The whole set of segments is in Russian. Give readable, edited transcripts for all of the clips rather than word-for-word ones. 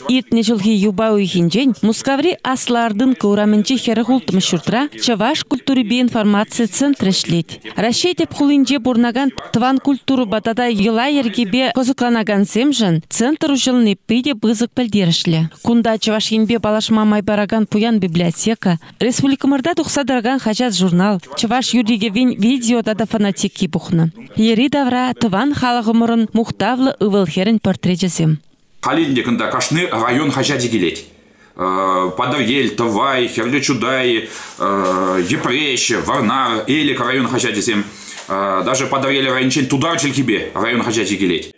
Иртне жылғы юба уйхинжен Мускаври аслардын каурамынчы херығултымы шуртра Чаваш культуры бе информация центр ішлет. Рашетеп хулинже бурнаган тван культуру батада ела ергебе козыкланаган семжен центр ужылны пыде бызык пәлдерішлі. Кунда Чаваш енбе балашма майбараган пуян библиотека, республикамырда тухсадарган хажат журнал, Чаваш юригевен видео дада фанатики бухна. Ери давра тван халығымырын мухтавлы ывылхерін портречесем. Халинде кында кашны район хажади келет. Падавель, Тавай, Херле Чудай, Епрещ, Варнар, Элик район хажадисем. Даже Падавель райончен Тудар Челькибе район хажади келет.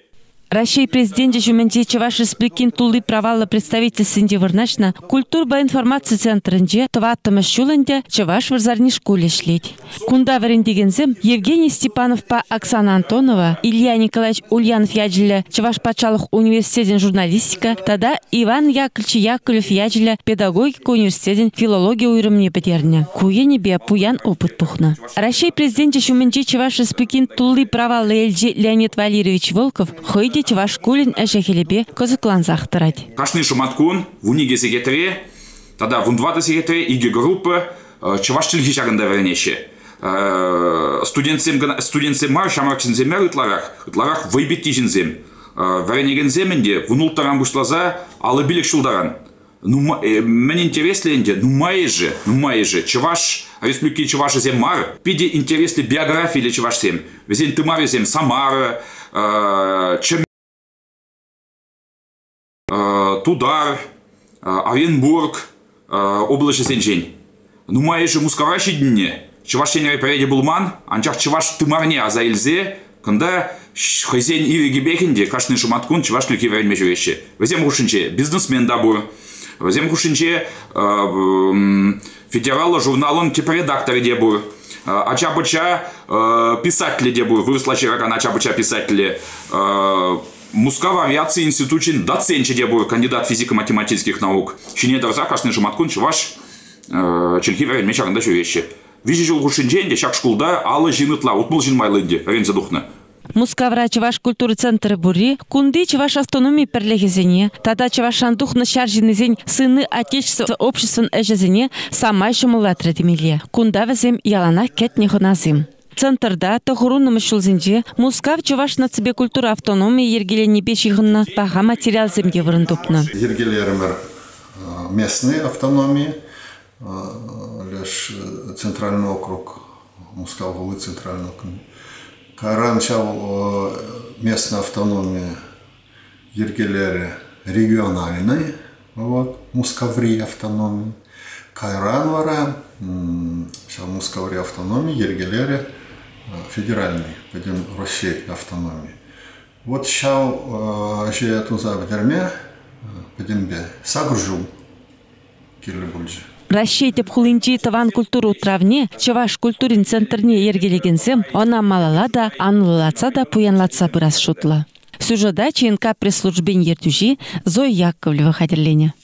Россия президенті жүменде Чаваш республикин тулы правалы представительсінде вырнашна культурба информация центрінде тваттымы шулынде Чаваш варзарни школе шлет. Кунда варендегензем Евгений Степанов па Оксана Антонова, Илья Николаевич Ульянов яджиля Чаваш Пачалых университетен журналистика, тада Иван Яковлев яджиля педагогика университетен филология уйрымне бедерне. Куене бе пуян опыт пухна. Россия президенті жүменде Чаваш республикин тулы правалы эльджи Леонид Валерьевич Волков хойде Чаваш кулин әжәхелебе козыклан захтырать. Кашны шуматкун, в униге секретаре, тогда в унвата секретаре, иги группы, Чаваш тильги шагында вернеше. Студентсем мар, шамарчын земер ытларах вайбетти жинзем. Вернеген земенде, в нултаран бушлаза, алы билек шулдаран. Мен интересленде, майже, Чаваш, республики Чаваш зем мар, пиде интересли биографии или Чаваш зем. Везен тымар зем Самара, Тудар, Оренбург, область Сенжень. Майже мускаваши дне. Чаваш сенеры переде булман, анчах Чаваш тымарне аза илзе, когда хозяин ириги бекенде, кашны шуматкун, Чаваш клюки вернме журещи. Везем хушинче бизнесмен дабур. Везем хушинче федерала журналон типа редактор дебур. Ачабыча писатели дебур. Выросла чираган ачабыча писатели. Мускава авиации институчин доценче дебур. Кандидат физико-математических наук. Чинедер закашны шуматкун Чаваш челки вернме чагында журещи. Вижу жыл хушинченде шак шкулда алы жинытла. Утмыл жинмайлынде. Рензе духна. Мускавра Чаваш культуры центры бури, кунды Чаваш автономии перлегезене, тада Чавашан духна шаржинезень сыны отечества обществен эжезене сама еще мулатра демиле. Кунда везем ялана кетне хоназим. Центрда тахурунным шулзенже Мускав Чаваш на себе культура автономии ергелене бечигынна паха материал земге вырындупна. Ергелеремер местные автономии, лишь центральный округ, Мускав Волы центральный округ. Раньше местная автономия ергелере региональной, вот, Мускаври автономии. Кайранвара, Мускаври автономии, ергелере федеральной, пойдем России автономии. Вот сейчас же туза бедерме, пойдем бе сагржу кирлебульджи. Расчетеп хулинчи таван культуру травне, Чаваш культурин центрне ергелегенсем, она малала да, анлылатса да, пуянлатса бырас шутла. Сюжета ЧНК пресс-службен ертужи Зоя Яковлева хадерлене.